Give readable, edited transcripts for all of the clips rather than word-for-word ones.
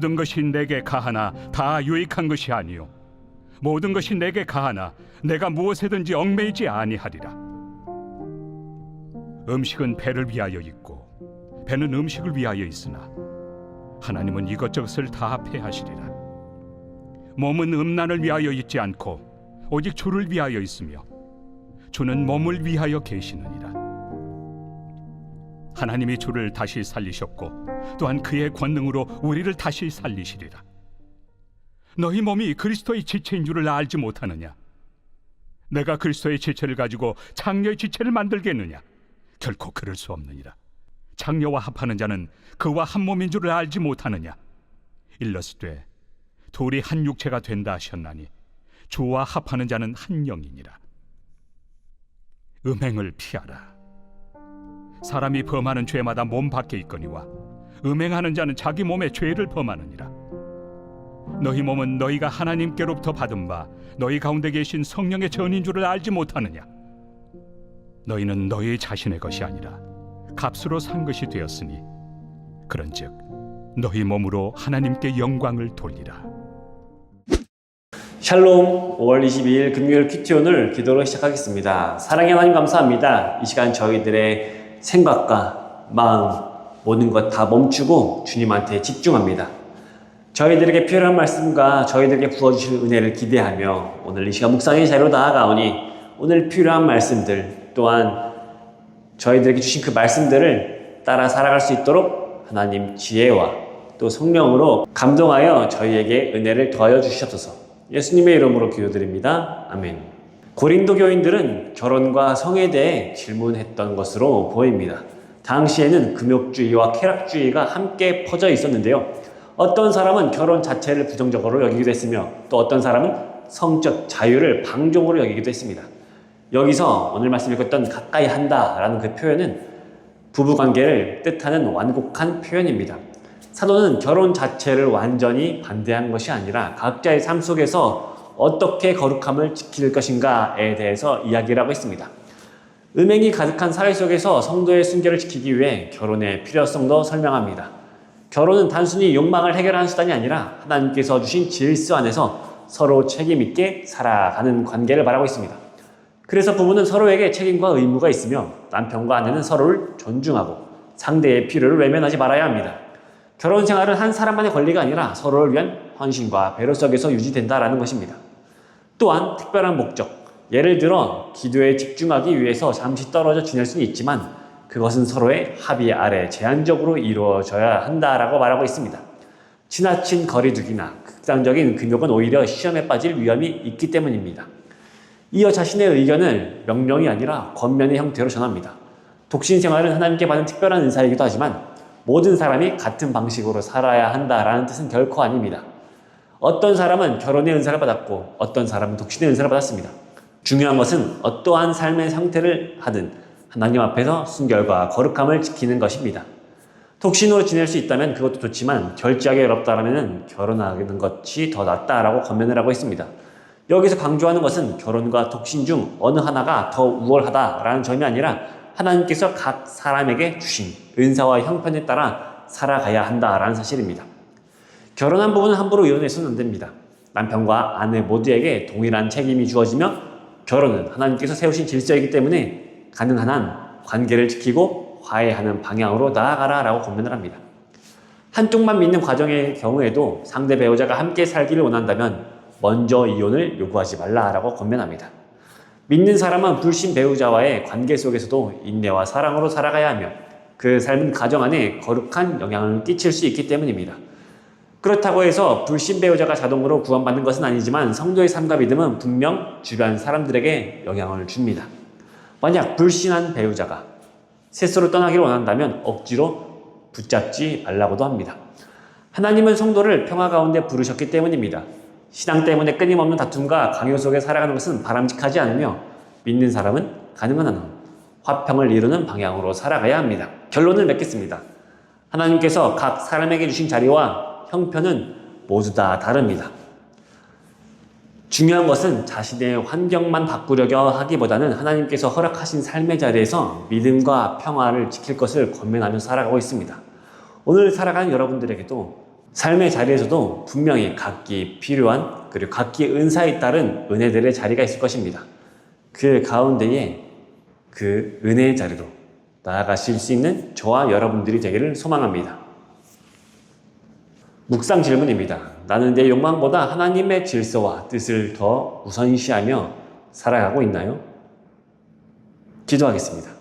모든 것이 내게 가하나 다 유익한 것이 아니요 모든 것이 내게 가하나 내가 무엇에든지 얽매이지 아니하리라. 음식은 배를 위하여 있고 배는 음식을 위하여 있으나 하나님은 이것저것을 다 합해하시리라. 몸은 음란을 위하여 있지 않고 오직 주를 위하여 있으며 주는 몸을 위하여 계시느니라. 하나님이 주를 다시 살리셨고 또한 그의 권능으로 우리를 다시 살리시리라. 너희 몸이 그리스도의 지체인 줄을 알지 못하느냐? 내가 그리스도의 지체를 가지고 장녀의 지체를 만들겠느냐? 결코 그럴 수 없느니라. 장녀와 합하는 자는 그와 한 몸인 줄을 알지 못하느냐? 일러스되 둘이 한 육체가 된다 하셨나니 주와 합하는 자는 한 영이니라. 음행을 피하라. 사람이 범하는 죄마다 몸 밖에 있거니와 음행하는 자는 자기 몸에 죄를 범하느니라. 너희 몸은 너희가 하나님께로부터 받은 바 너희 가운데 계신 성령의 전인 줄을 알지 못하느냐? 너희는 너희 자신의 것이 아니라 값으로 산 것이 되었으니 그런즉 너희 몸으로 하나님께 영광을 돌리라. 샬롬. 5월 22일 금요일 큐티온을 기도로 시작하겠습니다. 사랑의 하나님 감사합니다. 이 시간 저희들의 생각과 마음 모든 것 다 멈추고 주님한테 집중합니다. 저희들에게 필요한 말씀과 저희들에게 부어주실 은혜를 기대하며 오늘 이 시간 묵상의 자리로 나아가오니 오늘 필요한 말씀들 또한 저희들에게 주신 그 말씀들을 따라 살아갈 수 있도록 하나님 지혜와 또 성령으로 감동하여 저희에게 은혜를 더하여 주시옵소서. 예수님의 이름으로 기도드립니다. 아멘. 고린도 교인들은 결혼과 성에 대해 질문했던 것으로 보입니다. 당시에는 금욕주의와 쾌락주의가 함께 퍼져 있었는데요. 어떤 사람은 결혼 자체를 부정적으로 여기기도 했으며 또 어떤 사람은 성적 자유를 방종으로 여기기도 했습니다. 여기서 오늘 말씀 읽었던 가까이 한다라는 그 표현은 부부관계를 뜻하는 완곡한 표현입니다. 사도는 결혼 자체를 완전히 반대한 것이 아니라 각자의 삶 속에서 어떻게 거룩함을 지킬 것인가에 대해서 이야기를 하고 있습니다. 음행이 가득한 사회 속에서 성도의 순결을 지키기 위해 결혼의 필요성도 설명합니다. 결혼은 단순히 욕망을 해결하는 수단이 아니라 하나님께서 주신 질서 안에서 서로 책임 있게 살아가는 관계를 말하고 있습니다. 그래서 부부는 서로에게 책임과 의무가 있으며 남편과 아내는 서로를 존중하고 상대의 필요를 외면하지 말아야 합니다. 결혼 생활은 한 사람만의 권리가 아니라 서로를 위한 헌신과 배려 속에서 유지된다라는 것입니다. 또한 특별한 목적, 예를 들어 기도에 집중하기 위해서 잠시 떨어져 지낼 수는 있지만 그것은 서로의 합의 아래 제한적으로 이루어져야 한다라고 말하고 있습니다. 지나친 거리두기나 극단적인 금욕은 오히려 시험에 빠질 위험이 있기 때문입니다. 이어 자신의 의견을 명령이 아니라 권면의 형태로 전합니다. 독신 생활은 하나님께 받은 특별한 은사이기도 하지만 모든 사람이 같은 방식으로 살아야 한다라는 뜻은 결코 아닙니다. 어떤 사람은 결혼의 은사를 받았고 어떤 사람은 독신의 은사를 받았습니다. 중요한 것은 어떠한 삶의 형태를 하든 하나님 앞에서 순결과 거룩함을 지키는 것입니다. 독신으로 지낼 수 있다면 그것도 좋지만 결제하기 어렵다면 결혼하는 것이 더 낫다라고 권면을 하고 있습니다. 여기서 강조하는 것은 결혼과 독신 중 어느 하나가 더 우월하다라는 점이 아니라 하나님께서 각 사람에게 주신 은사와 형편에 따라 살아가야 한다라는 사실입니다. 결혼한 부부는 함부로 이혼해서는 안 됩니다. 남편과 아내 모두에게 동일한 책임이 주어지며 결혼은 하나님께서 세우신 질서이기 때문에 가능한 한 관계를 지키고 화해하는 방향으로 나아가라라고 권면을 합니다. 한쪽만 믿는 과정의 경우에도 상대 배우자가 함께 살기를 원한다면 먼저 이혼을 요구하지 말라라고 권면합니다. 믿는 사람은 불신 배우자와의 관계 속에서도 인내와 사랑으로 살아가야 하며 그 삶은 가정 안에 거룩한 영향을 끼칠 수 있기 때문입니다. 그렇다고 해서 불신 배우자가 자동으로 구원받는 것은 아니지만 성도의 삶과 믿음은 분명 주변 사람들에게 영향을 줍니다. 만약 불신한 배우자가 스스로 떠나기를 원한다면 억지로 붙잡지 말라고도 합니다. 하나님은 성도를 평화 가운데 부르셨기 때문입니다. 신앙 때문에 끊임없는 다툼과 강요 속에 살아가는 것은 바람직하지 않으며 믿는 사람은 가능한 한 화평을 이루는 방향으로 살아가야 합니다. 결론을 맺겠습니다. 하나님께서 각 사람에게 주신 자리와 형편은 모두 다 다릅니다. 중요한 것은 자신의 환경만 바꾸려고 하기보다는 하나님께서 허락하신 삶의 자리에서 믿음과 평화를 지킬 것을 권면하며 살아가고 있습니다. 오늘 살아가는 여러분들에게도 삶의 자리에서도 분명히 각기 필요한 그리고 각기 은사에 따른 은혜들의 자리가 있을 것입니다. 그 가운데에 그 은혜의 자리로 나아가실 수 있는 저와 여러분들이 되기를 소망합니다. 묵상 질문입니다. 나는 내 욕망보다 하나님의 질서와 뜻을 더 우선시하며 살아가고 있나요? 기도하겠습니다.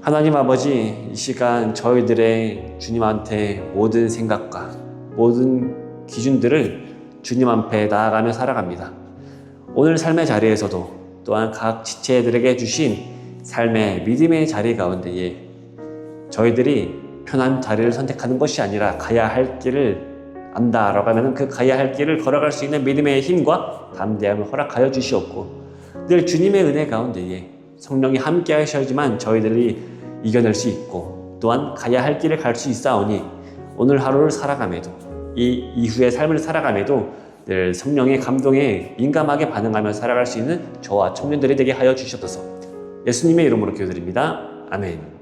하나님 아버지, 이 시간 저희들의 주님한테 모든 생각과 모든 기준들을 주님 앞에 나아가며 살아갑니다. 오늘 삶의 자리에서도 또한 각 지체들에게 주신 삶의 믿음의 자리 가운데에 저희들이 편한 자리를 선택하는 것이 아니라 가야 할 길을 안다라고 하면 그 가야 할 길을 걸어갈 수 있는 믿음의 힘과 담대함을 허락하여 주시옵고, 늘 주님의 은혜 가운데에 성령이 함께 하셔야지만 저희들이 이겨낼 수 있고 또한 가야 할 길을 갈 수 있사오니, 오늘 하루를 살아감에도 이 이후의 삶을 살아감에도 늘 성령의 감동에 민감하게 반응하며 살아갈 수 있는 저와 청년들이 되게 하여 주시옵소서. 예수님의 이름으로 기도드립니다. 아멘.